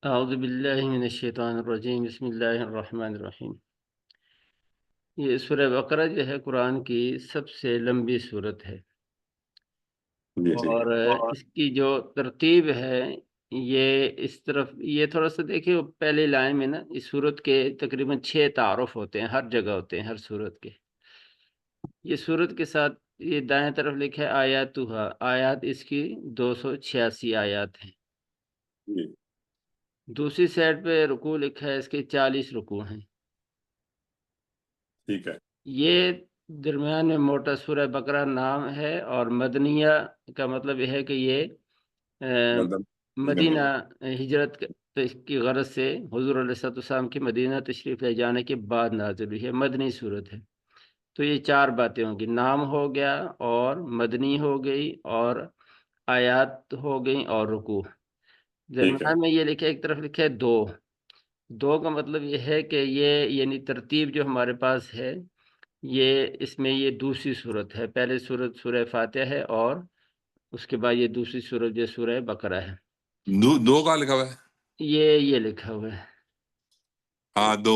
اعوذ باللہ من الشیطان الرجیم، بسم اللہ الرحمن الرحیم۔ یہ سورہ بقرہ جو ہے قرآن کی سب سے لمبی سورت ہے، جی ٹھیک اور ہے۔ اس کی جو ترتیب ہے یہ اس طرف، یہ تھوڑا سا دیکھیں پہلی لائن میں نا، اس سورت کے تقریباً 6 تعارف ہوتے ہیں، ہر جگہ ہوتے ہیں ہر سورت کے۔ یہ سورت کے ساتھ یہ دائیں طرف لکھا ہے آیاتها، آیات اس کی 286 آیات ہیں۔ جی دوسری سائڈ پہ رکوع لکھا ہے، اس کے 40 رکوع ہیں۔ ٹھیک ہے۔ یہ درمیان میں موٹا سورہ بقرہ نام ہے، اور مدنیہ کا مطلب یہ ہے کہ یہ مدینہ ہجرت کی غرض سے حضور علیہ السلام کی مدینہ تشریف لے جانے کے بعد نازل ہوئی ہے، مدنی صورت ہے۔ تو یہ 4 باتیں ہوں گی، نام ہو گیا اور مدنی ہو گئی اور آیات ہو گئی اور رکوع۔ ٹھیک ہے۔ درمیان میں یہ لکھا، ایک طرف لکھا ہے دو کا مطلب یہ ہے کہ یہ یعنی ترتیب جو ہمارے پاس ہے، یہ اس میں یہ دوسری صورت ہے۔ پہلے صورت سورہ فاتحہ ہے، اور اس کے بعد یہ دوسری صورت جو سورہ بقرہ ہے۔ دو کا لکھا ہوا ہے؟ یہ لکھا ہوا ہے، ہاں دو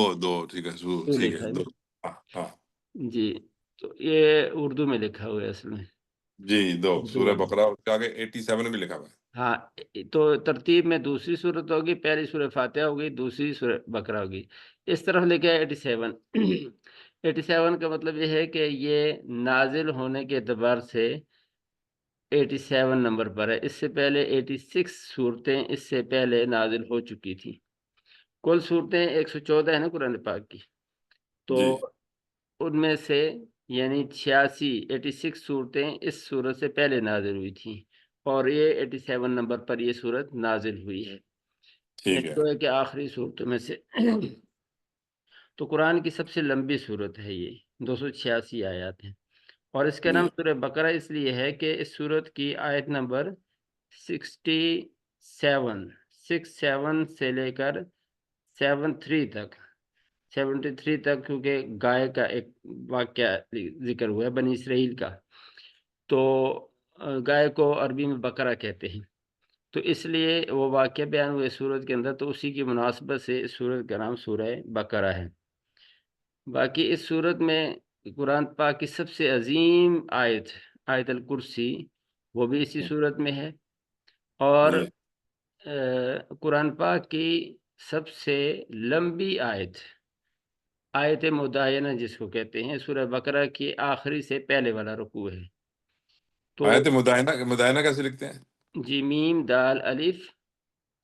ٹھیک ہے، دو ٹھیک ہے لکھا ہے دو۔ نا؟ ہاں ہاں جی، تو یہ اردو میں لکھا ہوا ہے اصل میں، جی دو اردو سورہ والا۔ بقرہ، اس کے آگے 87 بھی لکھا ہوا ہے۔ ہاں، تو ترتیب میں دوسری صورت ہوگی، پہلی سورہ فاتحہ ہوگی، دوسری سورہ بقرہ ہوگی۔ اس طرف لکھا ہے 87۔ 87 کا مطلب یہ ہے کہ یہ نازل ہونے کے اعتبار سے 87 نمبر پر ہے۔ اس سے پہلے 86 صورتیں اس سے پہلے نازل ہو چکی تھی۔ کل صورتیں 114 ہیں نا قرآن پاک کی، تو جی ان میں سے یعنی 86 صورتیں اس صورت سے پہلے نازل ہوئی تھیں، اور یہ 87 نمبر پر یہ صورت نازل ہوئی ہے، ٹھیک یعنی ہے۔ تو ہے کہ آخری صورتوں میں سے۔ تو قرآن کی سب سے لمبی صورت ہے یہ، 286 آیات ہیں، اور اس کا نام جی سورہ بقرہ اس لیے ہے کہ اس صورت کی آیت نمبر 67 سے لے کر 73 تک کیونکہ گائے کا ایک واقعہ ذکر ہوا ہے بنی اسرائیل کا، تو گائے کو عربی میں بقرہ کہتے ہیں، تو اس لیے وہ واقعہ بیان ہوئے سورت کے اندر، تو اسی کی مناسبت سے اس سورت کا نام سورہ بقرہ ہے۔ باقی اس صورت میں قرآن پاک کی سب سے عظیم آیت الکرسی، وہ بھی اسی صورت میں ہے، اور جی قرآن پاک کی سب سے لمبی آیت مدائنہ جس کو کہتے ہیں، سورہ بقرہ کی آخری سے پہلے والا رکوع ہے۔ تو آیت مدائنہ کیسے لکھتے ہیں؟ جی، میم دال الف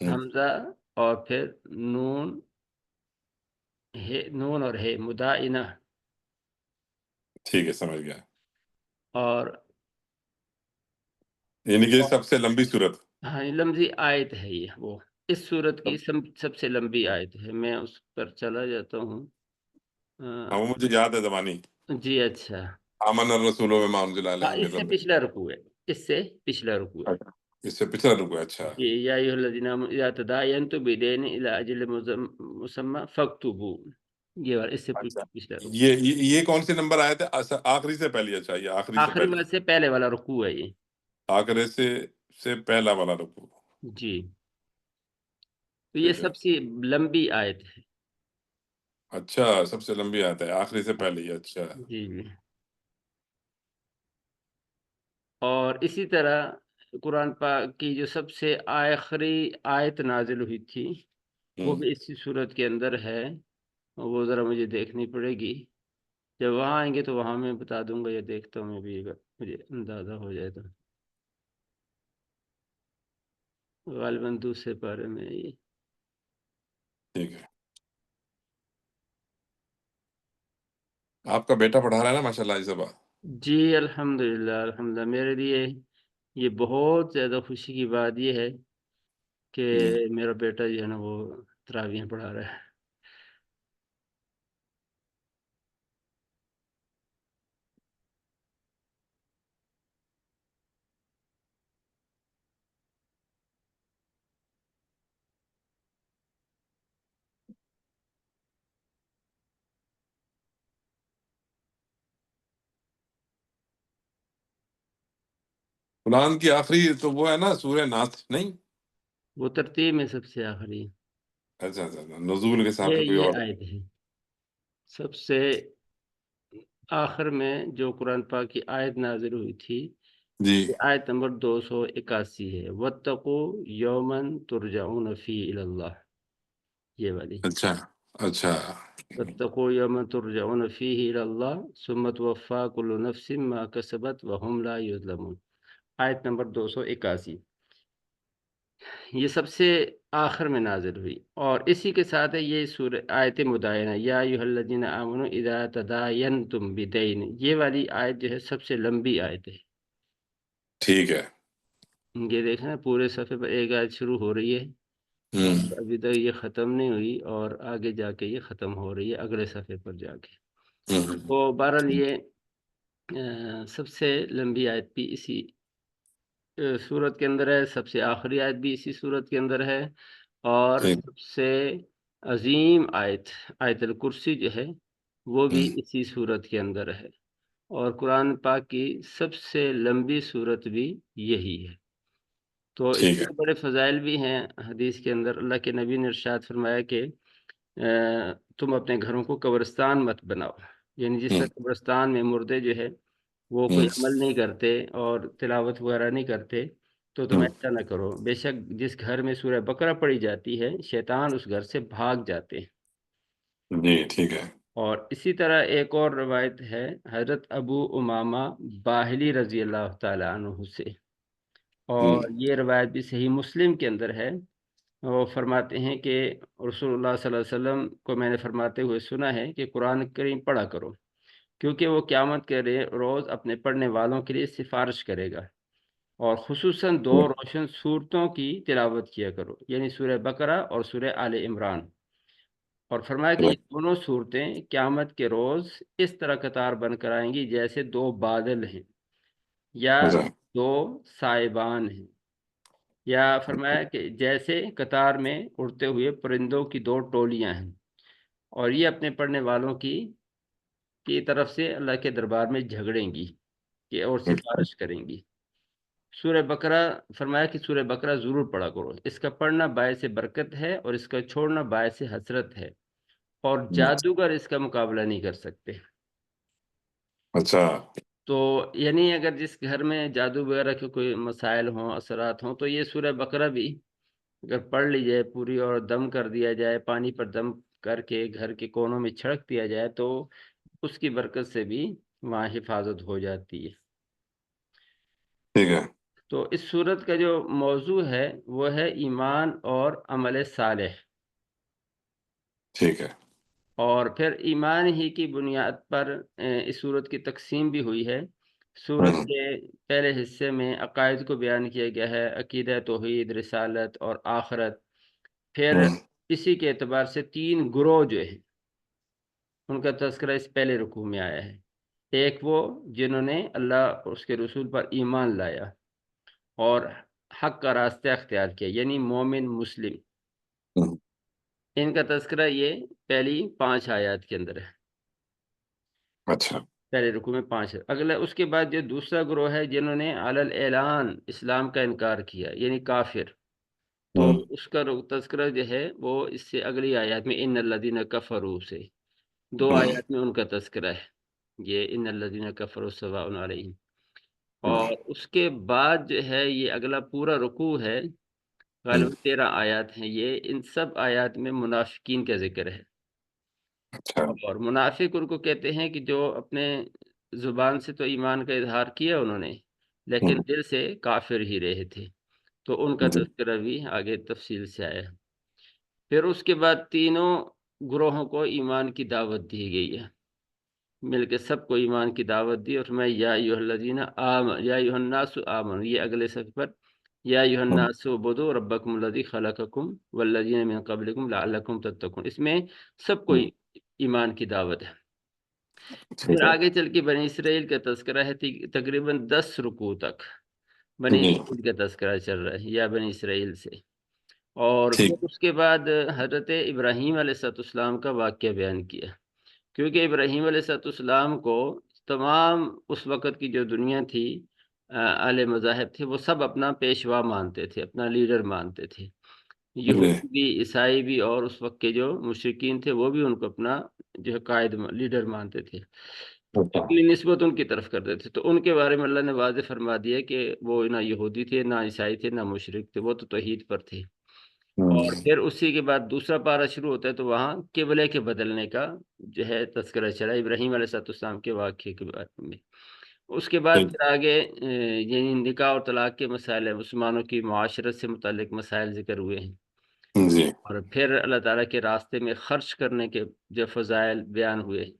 حمزہ اور پھر نون اور ہے مدائنہ، ٹھیک ہے سمجھ گیا، اور یعنی کہ سب سے لمبی صورت۔ ہاں لمزی آیت ہے یہ، وہ اس صورت کی سب سے لمبی آیت ہے۔ میں اس پر چلا جاتا ہوں۔ ہاں وہ مجھے یاد ہے زبانی، جی اچھا، آمن الرسول بما انزل ہاں الیہ من اس سے ربہ۔ پچھلا رکوع ہے، اس سے پچھلا رکوع ہے۔ اچھا، اس سے پچھلا رکو ہے، اچھا۔ جی، یا ایھا الذین آمنوا اذا تداینتم بدین الی اجل مسمى فاکتبوا، یہ والا اس سے اچھا پچھلا رکوع، یہ کون سے نمبر آئے تھے؟ آخری سے پہلی، اچھا یہ آخری سے آخری پہلی، میں سے پہلے والا رکوع ہے یہ۔ آخری سے پہلا والا رکو۔ جی، تو یہ ٹھیک ہے، سب سے لمبی آیت ہے۔ اچھا سب سے لمبی آتا ہے آخری سے پہلے ہی، اچھا۔ جی جی، اور اسی طرح قرآن پاک کی جو سب سے آخری آیت نازل ہوئی تھی، وہ بھی اسی صورت کے اندر ہے، وہ ذرا مجھے دیکھنی پڑے گی، جب وہاں آئیں گے تو وہاں میں بتا دوں گا، یا دیکھتا ہوں میں بھی، اگر مجھے اندازہ ہو جائے تو۔ غالباً دوسرے پارے میں یہ۔ ٹھیک ہے، آپ کا بیٹا پڑھا رہا ہے نا ماشاء اللہ اس بات؟ جی الحمدللہ میرے لیے یہ بہت زیادہ خوشی کی بات یہ ہے کہ میرا بیٹا جو ہے نا وہ تراویح پڑھا رہا ہے۔ قرآن کی آخری تو وہ ہے نا سورہ ناس نہیں؟ وہ ترتیب میں سب سے آخری، اچھا اچھا اچھا، نزول کے حساب سے کوئی یہ اور؟ آیت ہے سب سے آخر میں جو قرآن پاک کی آیت نازل ہوئی تھی، جی یہ آیت نمبر 281 ہے، وَاتَّقُوا يَوْمًا تُرْجَعُونَ فِيهِ إِلَى اللَّهِ، یہ والی، اچھا اچھا وَاتَّقُوا يَوْمًا تُرْجَعُونَ فِيهِ إِلَى اللَّهِ ثُمَّ تُوَفَّى كُلُّ نَفْسٍ مَا كَسَبَتْ وَهُمْ لَا يُظْلَمُونَ، آیت نمبر 281، یہ سب سے آخر میں نازل ہوئی، اور اسی کے ساتھ ہے یہ سورہ آیت مدائنہ، یا ایھا الذین آمنوا اذا تداینتم بدین، یہ والی آیت جو ہے سب سے لمبی آیت ہے۔ ٹھیک ہے۔ یہ دیکھیں پورے صفحے پر ایک آیت شروع ہو رہی ہے ہوں اور ابھی تک یہ ختم نہیں ہوئی، اور آگے جا کے یہ ختم ہو رہی ہے اگلے صفحے پر جا کے۔ تو بہرحال یہ سب سے لمبی آیت بھی اسی سورت کے اندر ہے، سب سے آخری آیت بھی اسی سورت کے اندر ہے، اور ٹھیک۔ سب سے عظیم آیت آیت الکرسی جو ہے وہ بھی ہوں، اسی سورت کے اندر ہے، اور قرآن پاک کی سب سے لمبی سورت بھی یہی ہے۔ تو اس ٹھیک ہے۔ کے بڑے فضائل بھی ہیں حدیث کے اندر، اللہ کے نبی نے ارشاد فرمایا کہ تم اپنے گھروں کو قبرستان مت بناؤ، یعنی جس ہوں طرح قبرستان میں مردے جو ہے وہ ہوں کوئی عمل نہیں کرتے اور تلاوت وغیرہ نہیں کرتے، تو تم ہوں، ایسا نہ کرو، بے شک جس گھر میں سورہ بقرہ پڑھی جاتی ہے شیطان اس گھر سے بھاگ جاتے ہیں۔ جی ٹھیک ہے۔ اور اسی طرح ایک اور روایت ہے حضرت ابو امامہ باہلی رضی اللہ تعالیٰ عنہ سے، ہوں اور یہ روایت بھی صحیح مسلم کے اندر ہے، وہ فرماتے ہیں کہ رسول اللہ صلی اللہ علیہ وسلم کو میں نے فرماتے ہوئے سنا ہے کہ قرآن کریم پڑھا کرو، کیونکہ وہ قیامت کے روز اپنے پڑھنے والوں کے لیے سفارش کرے گا، اور خصوصاً 2 روشن صورتوں کی تلاوت کیا کرو، یعنی سورہ بقرہ اور سورہ آل عمران، اور فرمایا کہ یہ دونوں صورتیں قیامت کے روز اس طرح قطار بن کر آئیں گی جیسے 2 بادل ہیں یا اچھا 2 سائبان ہیں، یا فرمایا کہ جیسے قطار میں اڑتے ہوئے پرندوں کی 2 ٹولیاں ہیں، اور یہ اپنے پڑھنے والوں کی طرف سے اللہ کے دربار میں جھگڑیں گی کہ اور سفارش کریں گی۔ سورہ بقرہ، فرمایا کہ سورہ بقرہ ضرور پڑھا کرو، اس کا پڑھنا باعث برکت ہے اور اس کا چھوڑنا باعث حسرت ہے، اور جادوگر اس کا مقابلہ نہیں کر سکتے۔ اچھا تو یعنی اگر جس گھر میں جادو وغیرہ کے کوئی مسائل ہوں، اثرات ہوں، تو یہ سورہ بقرہ بھی اگر پڑھ لی جائے پوری اور دم کر دیا جائے، پانی پر دم کر کے گھر کے کونوں میں چھڑک دیا جائے، تو اس کی برکت سے بھی وہاں حفاظت ہو جاتی ہے۔ ٹھیک ہے۔ تو اس صورت کا جو موضوع ہے وہ ہے ایمان اور عمل صالح، ٹھیک ہے۔ اور پھر ایمان ہی کی بنیاد پر اس صورت کی تقسیم بھی ہوئی ہے۔ صورت ہوں کے پہلے حصے میں عقائد کو بیان کیا گیا ہے، عقیدہ توحید، رسالت اور آخرت، پھر ہوں اسی کے اعتبار سے 3 گروہ جو ہیں ان کا تذکرہ اس پہلے رکوع میں آیا ہے۔ ایک وہ جنہوں نے اللہ اور اس کے رسول پر ایمان لایا اور حق کا راستہ اختیار کیا، یعنی مومن مسلم، ہوں، ان کا تذکرہ یہ پہلی 5 آیات کے اندر ہے، اچھا پہلے رکوع میں 5 ہے۔ اگلا اس کے بعد جو دوسرا گروہ ہے جنہوں نے علی الاعلان اسلام کا انکار کیا، یعنی کافر، تو ہوں اس کا تذکرہ جو ہے وہ اس سے اگلی آیات میں ان الذین کفروا سے 2 ہوں آیات میں ان کا تذکرہ ہے، یہ ان الذین کفروا سواء علیہم۔ ہوں، اور اس کے بعد جو ہے یہ اگلا پورا رکوع ہے، ہوں، غالباً 13 آیات ہیں، یہ ان سب آیات میں منافقین کا ذکر ہے، اچھا اور منافق ان کو کہتے ہیں کہ جو اپنے زبان سے تو ایمان کا اظہار کیا انہوں نے، لیکن ہوں دل سے کافر ہی رہے تھے، تو ان کا جی تذکرہ بھی آگے تفصیل سے آیا ہے۔ پھر اس کے بعد تینوں گروہوں کو ایمان کی دعوت دی گئی ہے، مل کے سب کو ایمان کی دعوت دی، اور میں یا ایھا الذین یا ایھا الناس آمنوا، یہ اگلے صفحے پر یا ایھا ہوں الناس اعبدوا ربکم الذی خلقکم والذین من قبلکم لعلکم تتقون، اس میں سب کو ہوں، ایمان کی دعوت ہے۔ پھر ٹھیک ہے۔ آگے چل کے بنی اسرائیل کا تذکرہ ہے، تقریباً 10 رکوع تک بنی جی اسرائیل کا تذکرہ چل رہا ہے، یا بنی اسرائیل سے، اور ٹھیک۔ پھر اس کے بعد حضرت ابراہیم علیہ السلام کا واقعہ بیان کیا، کیونکہ ابراہیم علیہ السلام کو تمام اس وقت کی جو دنیا تھی اہل مذاہب تھے وہ سب اپنا پیشوا مانتے تھے، اپنا لیڈر مانتے تھے، جی یہودی بھی، عیسائی بھی، اور اس وقت کے جو مشرکین تھے وہ بھی ان کو اپنا جو ہے قائد لیڈر مانتے تھے، اچھا اپنی نسبت ان کی طرف کرتے تھے۔ تو ان کے بارے میں اللہ نے واضح فرما دیا کہ وہ نہ یہودی تھے، نہ عیسائی تھے، نہ مشرک تھے، وہ تو توحید پر تھے۔ اور پھر اسی کے بعد دوسرا پارہ شروع ہوتا ہے، تو وہاں قبلے کے بدلنے کا جو ہے تذکرہ چلا ابراہیم علیہ السلام کے واقعے کے بارے میں۔ اس کے بعد ٹھیک پھر آگے یعنی نکاح اور طلاق کے مسائل ہیں، مسلمانوں کی معاشرت سے متعلق مسائل ذکر ہوئے ہیں، جی اور پھر اللہ تعالیٰ کے راستے میں خرچ کرنے کے جو فضائل بیان ہوئے ہیں،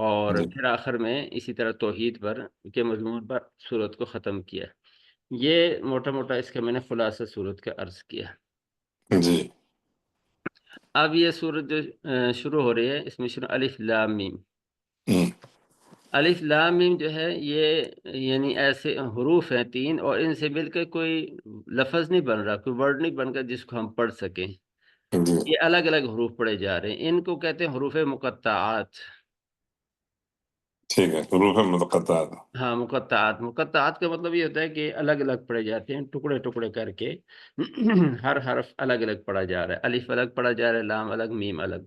اور جی پھر آخر میں اسی طرح توحید پر کے مضمون پر صورت کو ختم کیا۔ یہ موٹا موٹا اس کا میں نے خلاصہ صورت کا عرض کیا۔ جی اب یہ صورت جو شروع ہو رہی ہے، اس میں شروع الف لام میم۔ ہم، الف لام میم جو ہے یہ یعنی ایسے حروف ہیں 3، اور ان سے مل کے کوئی لفظ نہیں بن رہا، کوئی ورڈ نہیں بن رہا جس کو ہم پڑھ سکیں۔ جی یہ الگ الگ حروف پڑھے جا رہے ہیں، ان کو کہتے ہیں حروف مقطعات۔ ٹھیک ہے، حروف مقطعات۔ ہاں مقطعات، مقطعات کا مطلب یہ ہوتا ہے کہ الگ الگ پڑھے جاتے ہیں، ٹکڑے ٹکڑے کر کے ہر حرف الگ الگ پڑھا جا رہا ہے، الف الگ پڑھا جا رہا ہے، لام الگ، میم الگ۔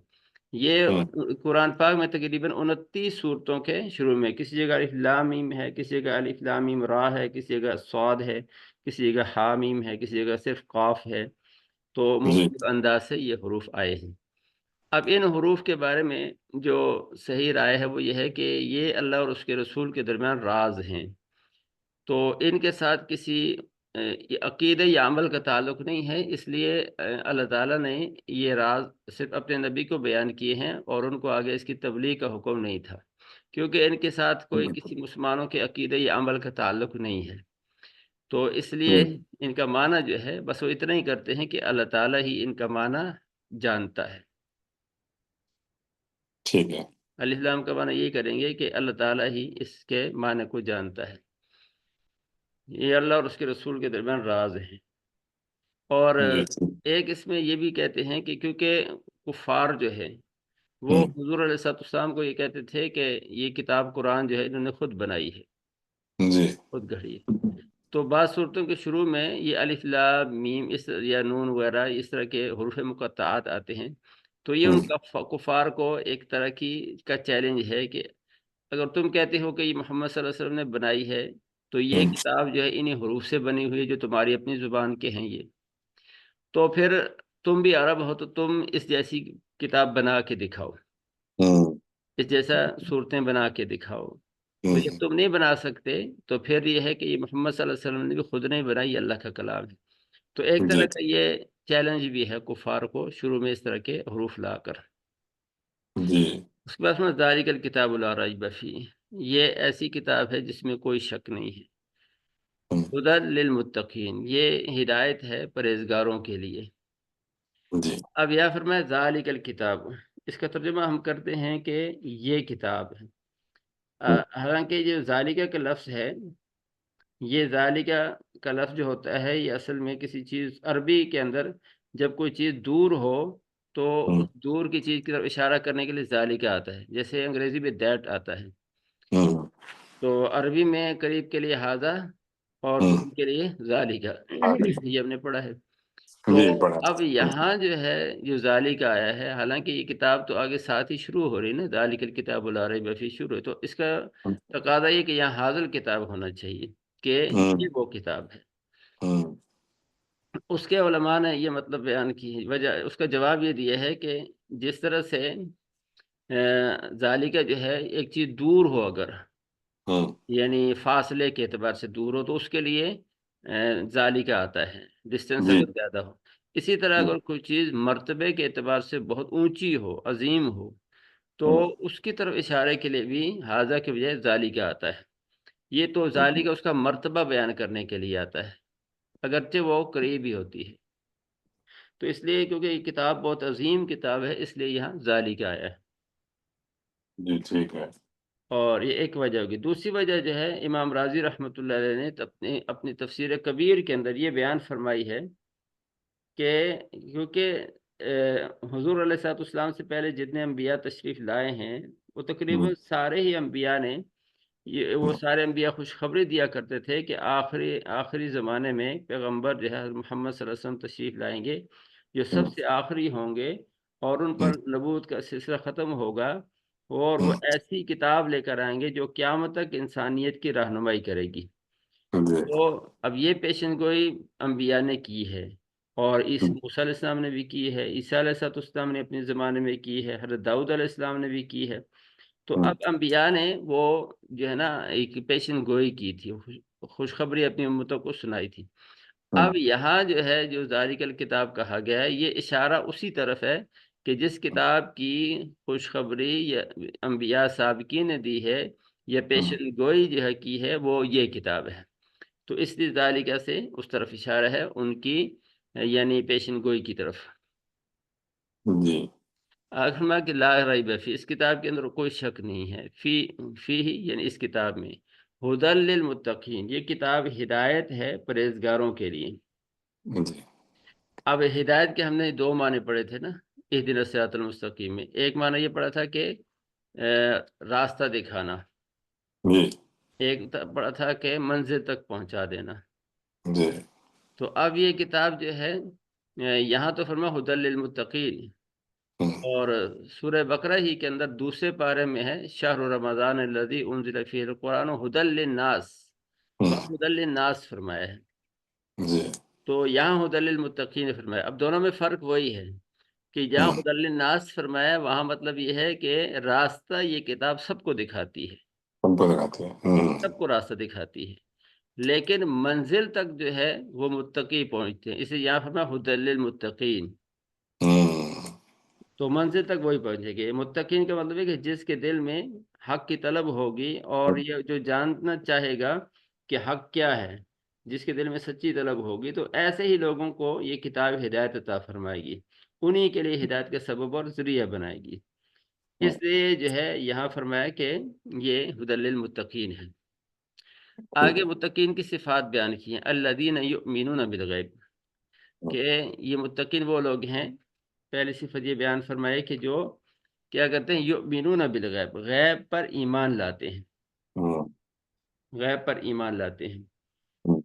یہ ہم، قرآن پاک میں تقریباً 29 صورتوں کے شروع میں کسی جگہ الف لام میم ہے، کسی جگہ الف لام میم را ہے، کسی جگہ صاد ہے، کسی جگہ ہا میم ہے، کسی جگہ صرف قاف ہے۔ تو جی مختلف انداز سے یہ حروف آئے ہیں۔ اب ان حروف کے بارے میں جو صحیح رائے ہے وہ یہ ہے کہ یہ اللہ اور اس کے رسول کے درمیان راز ہیں، تو ان کے ساتھ کسی عقیدہ یا عمل کا تعلق نہیں ہے، اس لیے اللہ تعالیٰ نے یہ راز صرف اپنے نبی کو بیان کیے ہیں، اور ان کو آگے اس کی تبلیغ کا حکم نہیں تھا، کیونکہ ان کے ساتھ کوئی کسی مسلمانوں کے عقیدہ یا عمل کا تعلق نہیں ہے۔ تو اس لیے ہم، ان کا معنی جو ہے بس وہ اتنا ہی کرتے ہیں کہ اللہ تعالیٰ ہی ان کا معنی جانتا ہے۔ ٹھیک ہے الف لام کا معنی یہی کریں گے کہ اللہ تعالیٰ ہی اس کے معنی کو جانتا ہے، یہ اللہ اور اس کے رسول کے درمیان راز ہے۔ اور جی ایک اس میں یہ بھی کہتے ہیں کہ کیونکہ کفار جو ہے وہ ہم، حضور علیہ السلام کو یہ کہتے تھے کہ یہ کتاب قرآن جو ہے انہوں نے خود بنائی ہے، جی خود گھڑی ہے۔ تو بعض صورتوں کے شروع میں یہ الف لام میم اس یا نون وغیرہ اس طرح کے حروف مقطعات آتے ہیں، تو یہ ہم، ان کا کفار کو ایک طرح کی کا چیلنج ہے کہ اگر تم کہتے ہو کہ یہ محمد صلی اللہ علیہ وسلم نے بنائی ہے، تو یہ ہم، کتاب جو ہے انہی حروف سے بنی ہوئی ہے جو تمہاری اپنی زبان کے ہیں یہ، تو پھر تم بھی عرب ہو تو تم اس جیسی کتاب بنا کے دکھاؤ، ہم، اس جیسا صورتیں بنا کے دکھاؤ۔ تو ہم، جب تم نہیں بنا سکتے تو پھر یہ ہے کہ یہ محمد صلی اللہ علیہ وسلم نے بھی خود نہیں بنائی، یہ اللہ کا کلام ہے۔ تو ایک جی طرح کا یہ چیلنج بھی ہے کفار کو شروع میں اس طرح کے حروف لا کر۔ جی اس کے بعد میں ذالک الکتاب لا ریب فیہ، یہ ایسی کتاب ہے جس میں کوئی شک نہیں ہے، ہم، ہدی للمتقین، یہ ہدایت ہے پرہیزگاروں کے لیے۔ جی اب یا فرمایا ذالک الکتاب، اس کا ترجمہ ہم کرتے ہیں کہ یہ کتاب ہے۔ ہم، حالانکہ یہ ذالکہ کا لفظ ہے، یہ ذالکہ کا لفظ جو ہوتا ہے یہ اصل میں کسی چیز عربی کے اندر جب کوئی چیز دور ہو تو ہم، اس دور کی چیز کی طرف اشارہ کرنے کے لیے ذالکہ آتا ہے، جیسے انگریزی میں دیٹ آتا ہے۔ ہم، تو عربی میں قریب کے لیے ہاذا اور ہم، دور کے لیے ذالکہ، یہ ہم نے پڑھا ہے۔ تو جی پڑھا اب یہاں جو ہے جو ذالکہ آیا ہے، حالانکہ یہ کتاب تو آگے ساتھ ہی شروع ہو رہی نا، ذالک الکتاب لا ریب فیہ شروع ہے، تو اس کا تقاضا یہ کہ یہاں حاضر کتاب ہونا چاہیے کہ یہ وہ کتاب ہے۔ ہم، اس کے علماء نے یہ مطلب بیان کی ہے، وجہ اس کا جواب یہ دیا ہے کہ جس طرح سے ذالکہ جو ہے ایک چیز دور ہو اگر، ہم، یعنی فاصلے کے اعتبار سے دور ہو تو اس کے لیے ذالکہ آتا ہے، ڈسٹینس جی اگر زیادہ ہو۔ اسی طرح اگر کوئی چیز مرتبے کے اعتبار سے بہت اونچی ہو، عظیم ہو، تو ہم، اس کی طرف اشارے کے لیے بھی حاذا کے بجائے ذالکہ آتا ہے۔ یہ تو ذالکہ اس کا مرتبہ بیان کرنے کے لیے آتا ہے، اگرچہ وہ قریب ہی ہوتی ہے۔ تو اس لیے کیونکہ یہ کتاب بہت عظیم کتاب ہے، اس لیے یہاں ذالکہ آیا ہے، جی ٹھیک ہے اور یہ ایک وجہ ہوگی۔ دوسری وجہ جو ہے امام راضی رحمۃ اللہ علیہ نے اپنی تفسیر کبیر کے اندر یہ بیان فرمائی ہے کہ کیونکہ حضور علیہ السلام سے پہلے جتنے انبیاء تشریف لائے ہیں وہ ہم، تقریباً سارے ہی انبیاء نے یہ وہ سارے انبیاء خوشخبری دیا کرتے تھے کہ آخری زمانے میں پیغمبر جو ہے محمد صلی اللہ علیہ وسلم تشریف لائیں گے، جو سب سے آخری ہوں گے، اور ان پر نبوت کا سلسلہ ختم ہوگا، اور وہ ایسی کتاب لے کر آئیں گے جو قیامت تک انسانیت کی رہنمائی کرے گی۔ تو اب یہ پیشن گوئی انبیاء نے کی ہے، اور موسیٰ علیہ السلام نے بھی کی ہے، عیسیٰ علیہ السلام نے اپنے زمانے میں کی ہے، حضرت داؤد علیہ السلام نے بھی کی ہے۔ تو اب انبیاء نے وہ جو ہے نا ایک پیشن گوئی کی تھی، خوشخبری اپنی امتوں کو سنائی تھی۔ اب یہاں جو ہے جو ذالک الکتاب کہا گیا ہے، یہ اشارہ اسی طرف ہے کہ جس کتاب کی خوشخبری یا انبیاء سابقین نے دی ہے یا پیشن گوئی جو ہے کی ہے، وہ یہ کتاب ہے۔ تو اس لیے ذالکہ سے اس طرف اشارہ ہے، ان کی یعنی پیشن گوئی کی طرف۔ جی آخر میں کہ لا ریب فی، اس کتاب کے اندر کوئی شک نہیں ہے، فی ہی یعنی اس کتاب میں، ہدی للمتقین، یہ کتاب ہدایت ہے پرہیزگاروں کے لیے۔ جی اب ہدایت کے ہم نے دو معنی پڑھے تھے نا اہدنا الصراط المستقیم میں۔ ایک معنی یہ پڑھا تھا کہ راستہ دکھانا، جی ایک پڑھا تھا کہ منزل تک پہنچا دینا۔ جی تو اب یہ کتاب جو ہے یہاں تو فرما ہدی للمتقین، اور سورہ بقرہ ہی کے اندر دوسرے پارے میں ہے شہر رمضان الذی انزل فیہ القرآن ہدی للناس، وہاں ہدی للناس فرمایا ہے، جی تو یہاں ہدی للمتقین فرمایا۔ اب دونوں میں فرق وہی ہے کہ جہاں ہدی للناس فرمایا وہاں مطلب یہ ہے کہ راستہ یہ کتاب سب کو دکھاتی ہے، ہم کو لگاتے ہیں۔ سب کو راستہ دکھاتی ہے، لیکن منزل تک جو ہے وہ متقی پہنچتے ہیں، اسے یہاں فرمایا ہدی للمتقین، تو منزل تک وہی پہنچے گی۔ متقین کا مطلب ہے کہ جس کے دل میں حق کی طلب ہوگی اور یہ جو جاننا چاہے گا کہ حق کیا ہے، جس کے دل میں سچی طلب ہوگی، تو ایسے ہی لوگوں کو یہ کتاب ہدایت عطا فرمائے گی، انہی کے لیے ہدایت کا سبب اور ذریعہ بنائے گی۔ اس لیے جو ہے یہاں فرمایا کہ یہ ہدی للمتقین ہے۔ آگے متقین کی صفات بیان کی ہیں، الذین یؤمنون بالغیب، کہ یہ متقین وہ لوگ ہیں، پہلی صفت یہ بیان فرمائے کہ جو کیا کرتے ہیں، یؤمنون بالغیب، غیب پر ایمان لاتے ہیں، غیب پر ایمان لاتے ہیں۔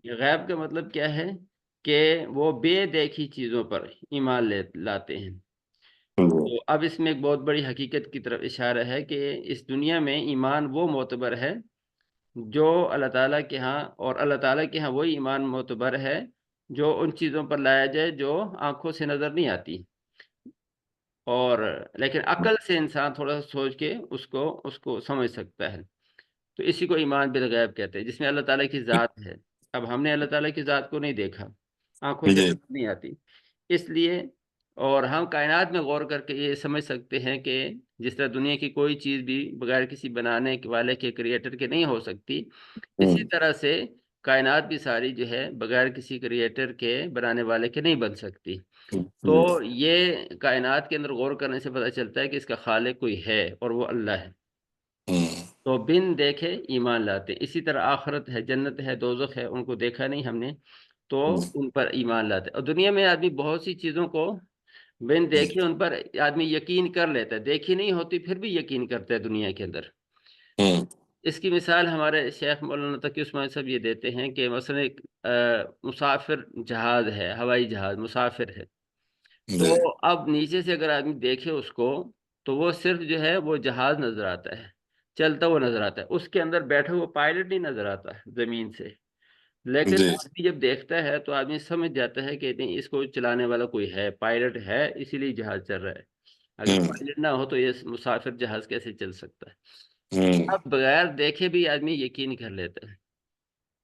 یہ غیب کا مطلب کیا ہے کہ وہ بے دیکھی چیزوں پر ایمان لاتے ہیں۔ تو اب اس میں ایک بہت بڑی حقیقت کی طرف اشارہ ہے کہ اس دنیا میں ایمان وہ معتبر ہے جو اللہ تعالیٰ کے ہاں، اور اللہ تعالیٰ کے ہاں وہی ایمان معتبر ہے جو ان چیزوں پر لایا جائے جو آنکھوں سے نظر نہیں آتی، اور لیکن عقل سے انسان تھوڑا سا سوچ کے اس کو سمجھ سکتا ہے، تو اسی کو ایمان بالغیب کہتے ہیں، جس میں اللہ تعالیٰ کی ذات ہے۔ اب ہم نے اللہ تعالیٰ کی ذات کو نہیں دیکھا، آنکھوں سے جی نظر نہیں آتی، اس لیے اور ہم کائنات میں غور کر کے یہ سمجھ سکتے ہیں کہ جس طرح دنیا کی کوئی چیز بھی بغیر کسی بنانے والے کے کریٹر کے نہیں ہو سکتی، اسی طرح سے کائنات بھی ساری جو ہے بغیر کسی کریٹر کے بنانے والے کے نہیں بن سکتی۔ تو یہ کائنات کے اندر غور کرنے سے پتہ چلتا ہے کہ اس کا خالق کوئی ہے اور وہ اللہ ہے، تو بن دیکھے ایمان لاتے۔ اسی طرح آخرت ہے، جنت ہے، دوزخ ہے، ان کو دیکھا نہیں ہم نے تو ان پر ایمان لاتے۔ اور دنیا میں آدمی بہت سی چیزوں کو بن دیکھے ان پر آدمی یقین کر لیتا ہے، دیکھی نہیں ہوتی پھر بھی یقین کرتا ہے دنیا کے اندر۔ اس کی مثال ہمارے شیخ مولانا تقی عثمانی صاحب یہ دیتے ہیں کہ مثلا ایک مسافر جہاز ہے، ہوائی جہاز مسافر ہے، تو اب نیچے سے اگر آدمی دیکھے اس کو تو وہ صرف جو ہے وہ جہاز نظر آتا ہے، چلتا ہوا نظر آتا ہے، اس کے اندر بیٹھا ہوا پائلٹ نہیں نظر آتا ہے زمین سے، لیکن آدمی جب دیکھتا ہے تو آدمی سمجھ جاتا ہے کہ نہیں، اس کو چلانے والا کوئی ہے، پائلٹ ہے، اسی لیے جہاز چل رہا ہے، اگر پائلٹ نہ ہو تو یہ مسافر جہاز کیسے چل سکتا ہے؟ اب بغیر دیکھے بھی آدمی یقین کر لیتا ہے۔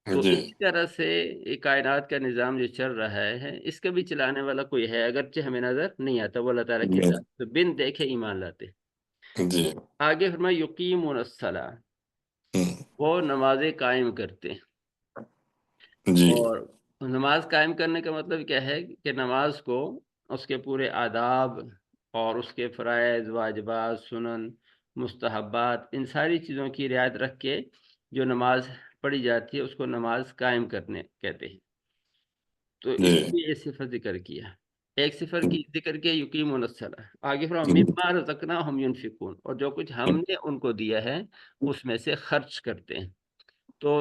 تو اسی طرح سے یہ کائنات کا نظام جو چل رہا ہے، اس کا بھی چلانے والا کوئی ہے، اگرچہ ہمیں نظر نہیں آتا، وہ اللہ تعالیٰ کی ذات، تو بن دیکھے ایمان لاتے۔ آگے فرمایا یقیمون الصلاۃ، وہ نمازیں قائم کرتے ہیں، اور نماز قائم کرنے کا مطلب کیا ہے کہ نماز کو اس کے پورے آداب اور اس کے فرائض، واجبات، سنن، مستحبات، ان ساری چیزوں کی رعایت رکھ کے جو نماز پڑھی جاتی ہے اس کو نماز قائم کرنے کہتے ہیں، تو اس لیے یہ صفت ذکر کیا۔ ایک صفر کی ذکر کے یقیمون الصلاۃ، آگے فرمایا مما رزقناہم ینفقون، اور جو کچھ ہم نے ان کو دیا ہے اس میں سے خرچ کرتے ہیں۔ تو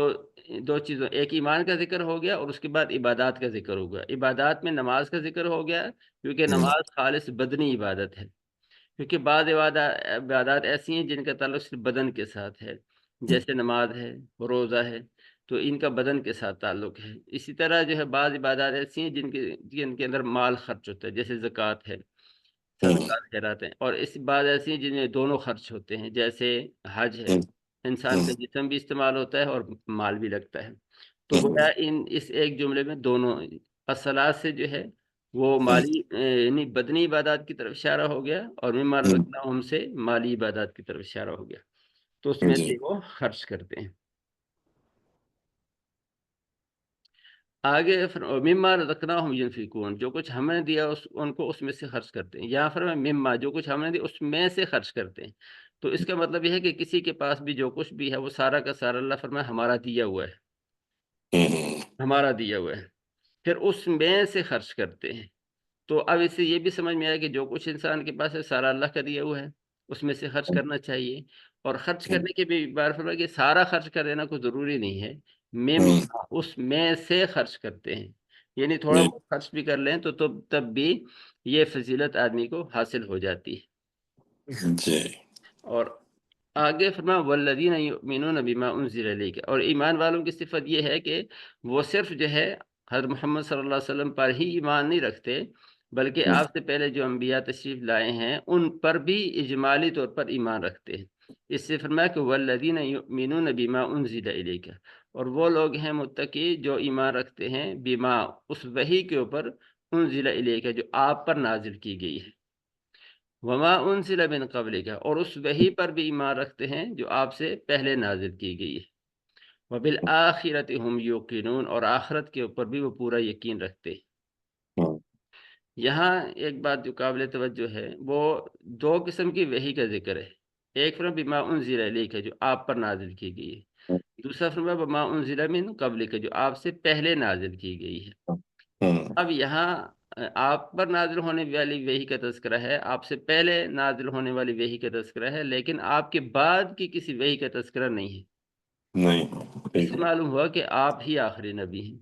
دو چیزوں، ایک ایمان کا ذکر ہو گیا اور اس کے بعد عبادات کا ذکر ہو گیا۔ عبادات میں نماز کا ذکر ہو گیا کیونکہ نماز خالص بدنی عبادت ہے، کیونکہ بعض عبادات ایسی ہیں جن کا تعلق صرف بدن کے ساتھ ہے، جیسے نماز ہے، روزہ ہے، تو ان کا بدن کے ساتھ تعلق ہے۔ اسی طرح جو ہے بعض عبادات ایسی ہیں جن کے اندر مال خرچ ہوتا ہے، جیسے زکوٰۃ ہے، صدقات خیرات ہیں، اور اس بعض ایسی ہیں جن میں دونوں خرچ ہوتے ہیں، جیسے حج ہے، انسان کا جسم بھی استعمال ہوتا ہے اور مال بھی لگتا ہے۔ تو گویا اس ایک جملے میں دونوں الصلاۃ سے جو ہے وہ مالی یعنی بدنی عبادات کی طرف اشارہ ہو گیا، اور مما رزقناہم سے مالی عبادات کی طرف اشارہ ہو گیا، تو اس میں سے وہ خرچ کرتے ہیں۔ آگے مما رزقناہم ینفقون، جو کچھ ہم نے دیا ان کو اس میں سے خرچ کرتے ہیں۔ یہاں پر مما، جو کچھ ہم نے دیا اس میں سے خرچ کرتے ہیں، تو اس کا مطلب یہ ہے کہ کسی کے پاس بھی جو کچھ بھی ہے وہ سارا کا سارا اللہ فرمایا ہمارا دیا ہوا ہے، ہمارا دیا ہوا ہے، پھر اس میں سے خرچ کرتے ہیں۔ تو اب اس سے یہ بھی سمجھ میں آیا کہ جو کچھ انسان کے پاس ہے سارا اللہ کا دیا ہوا ہے، اس میں سے خرچ کرنا چاہیے، اور خرچ کرنے کے بھی بار فرمایا کہ سارا خرچ کر دینا کوئی ضروری نہیں ہے، اس میں سے خرچ کرتے ہیں، یعنی تھوڑا بہت خرچ بھی کر لیں تو تب بھی یہ فضیلت آدمی کو حاصل ہو جاتی ہے۔ اور آگے فرمایا والذین یؤمنون بما انزل الیک، اور ایمان والوں کی صفت یہ ہے کہ وہ صرف جو ہے حضرت محمد صلی اللہ علیہ وسلم پر ہی ایمان نہیں رکھتے، بلکہ آپ سے پہلے جو انبیاء تشریف لائے ہیں ان پر بھی اجمالی طور پر ایمان رکھتے ہیں۔ اس سے فرمایا کہ والذین یؤمنون بما انزل الیک، اور وہ لوگ ہیں متقی جو ایمان رکھتے ہیں بما، اس وحی کے اوپر، انزل الیک جو آپ پر نازل کی گئی ہے، وما انزل من قبلک، اور اس وحی پر بھی ایمان رکھتے ہیں جو آپ سے پہلے نازل کی گئی ہے، وبالآخرۃ هم یوقنون، اور آخرت کے اوپر بھی وہ پورا یقین رکھتے ہیں۔ یہاں ایک بات جو قابل توجہ ہے، وہ دو قسم کی وحی کا ذکر ہے، ایک فرما بما انزل الیک جو آپ پر نازل کی گئی ہے، دوسرا فرما بما انزل من قبلک جو آپ سے پہلے نازل کی گئی ہے۔ اب یہاں آپ پر نازل ہونے والی وحی کا تذکرہ ہے، آپ سے پہلے نازل ہونے والی وحی کا تذکرہ ہے، لیکن آپ کے بعد کی کسی وحی کا تذکرہ نہیں ہے۔ اس سے معلوم ہوا کہ آپ ہی آخری نبی ہیں۔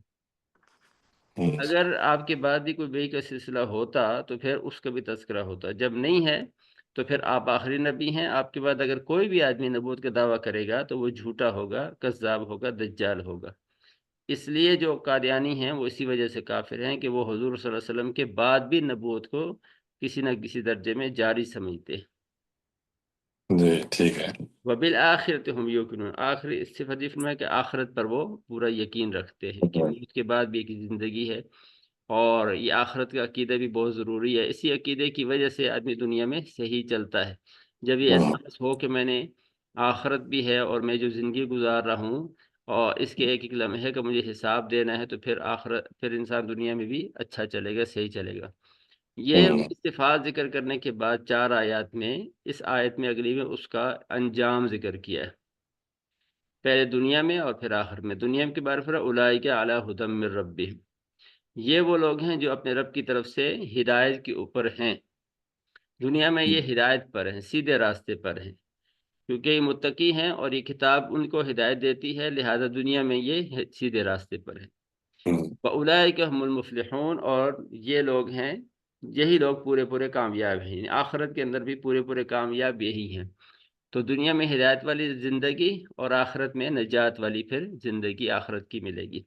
اگر آپ کے بعد بھی کوئی وحی کا سلسلہ ہوتا تو پھر اس کا بھی تذکرہ ہوتا، جب نہیں ہے تو پھر آپ آخری نبی ہیں۔ آپ کے بعد اگر کوئی بھی آدمی نبوت کا دعویٰ کرے گا تو وہ جھوٹا ہوگا، کذاب ہوگا، دجال ہوگا۔ اس لیے جو قادیانی ہیں وہ اسی وجہ سے کافر ہیں کہ وہ حضور صلی اللہ علیہ وسلم کے بعد بھی نبوت کو کسی نہ کسی درجے میں جاری سمجھتے ہیں۔ جی ٹھیک ہے۔ وبالآخرۃ هم یوقنون، آخری صفت فرمایا کہ آخرت پر وہ پورا یقین رکھتے ہیں کہ موت کے بعد بھی ایک زندگی ہے، اور یہ آخرت کا عقیدہ بھی بہت ضروری ہے۔ اسی عقیدے کی وجہ سے آدمی دنیا میں صحیح چلتا ہے۔ جب یہ احساس ہو کہ میں نے آخرت بھی ہے اور میں جو زندگی گزار رہا ہوں اور اس کے ایک ایک لمحے کا مجھے حساب دینا ہے، تو پھر انسان دنیا میں بھی اچھا چلے گا، صحیح چلے گا۔ یہ صفات ذکر کرنے کے بعد 4 آیات میں، اس آیت میں اگلی میں اس کا انجام ذکر کیا ہے، پہلے دنیا میں اور پھر آخر میں۔ دنیا کے بارے میں اولئک علی ھدی من ربہم، یہ وہ لوگ ہیں جو اپنے رب کی طرف سے ہدایت کے اوپر ہیں، دنیا میں یہ ہدایت پر ہیں، سیدھے راستے پر ہیں، کیونکہ یہ متقی ہیں اور یہ کتاب ان کو ہدایت دیتی ہے، لہذا دنیا میں یہ سیدھے راستے پر ہیں۔ وَأُولَئِكَ هُمُ الْمُفْلِحُونَ، اور یہ لوگ ہیں، یہی لوگ پورے کامیاب ہیں، آخرت کے اندر بھی پورے کامیاب یہی ہیں۔ تو دنیا میں ہدایت والی زندگی اور آخرت میں نجات والی پھر زندگی آخرت کی ملے گی،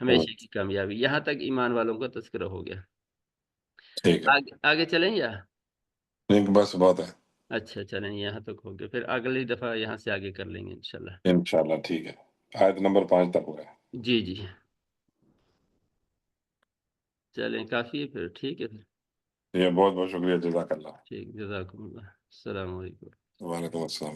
ہمیشہ کی کامیابی۔ یہاں تک ایمان والوں کا تذکرہ ہو گیا۔ ٹھیک ہے، آگے چلیں یا؟ بس بات ہے، اچھا چلیں، یہاں تک ہو گیا، پھر اگلی دفعہ یہاں سے آگے کر لیں گے انشاءاللہ۔ انشاءاللہ ٹھیک ہے۔ آیت نمبر 5 تک ہو گیا۔ جی جی چلیں، کافی ہے پھر، ٹھیک ہے پھر، یہ بہت بہت شکریہ، جزاک اللہ۔ ٹھیک، جزاکم اللہ، السلام علیکم۔ وعلیکم السلام۔